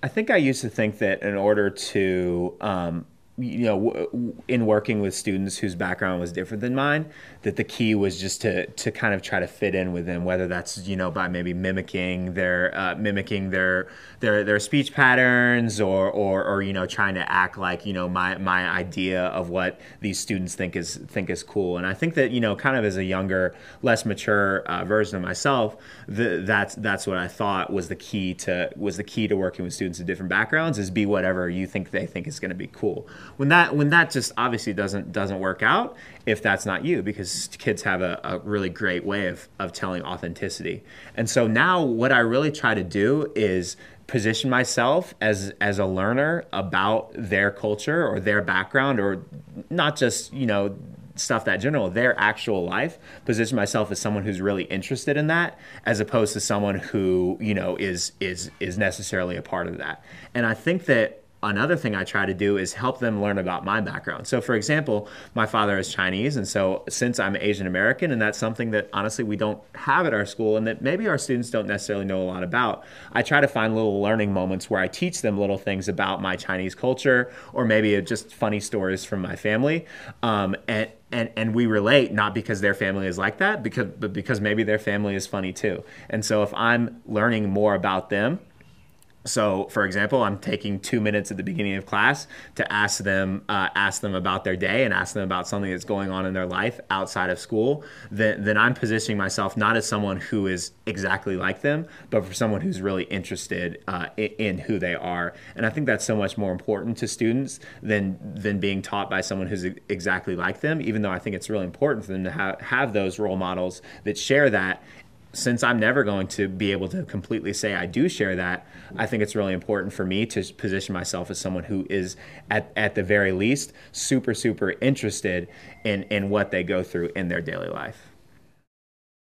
I think I used to think that in order to, in working with students whose background was different than mine, that the key was just to kind of try to fit in with them, whether that's by maybe mimicking their speech patterns, or trying to act like my idea of what these students think is cool. And I think that kind of as a younger, less mature version of myself, that's what I thought was the key to working with students of different backgrounds, is be whatever you think they think is going to be cool. When that just obviously doesn't work out if that's not you, because kids have a really great way of telling authenticity. And so now what I really try to do is position myself as a learner about their culture or their background, or not just stuff that general, their actual life. Position myself as someone who's really interested in that, as opposed to someone who is necessarily a part of that. And I think that another thing I try to do is help them learn about my background. So for example, my father is Chinese, and so since I'm Asian American, and that's something that honestly we don't have at our school and that maybe our students don't necessarily know a lot about, I try to find little learning moments where I teach them little things about my Chinese culture, or maybe just funny stories from my family. And we relate, not because their family is like that, but because maybe their family is funny too. And so if I'm learning more about them, so, for example, I'm taking 2 minutes at the beginning of class to ask them about their day, and ask them about something that's going on in their life outside of school. Then I'm positioning myself not as someone who is exactly like them, but for someone who's really interested in who they are. And I think that's so much more important to students than being taught by someone who's exactly like them. Even though I think it's really important for them to have those role models that share that. Since I'm never going to be able to completely say I do share that, I think it's really important for me to position myself as someone who is, at the very least, super, super interested in what they go through in their daily life.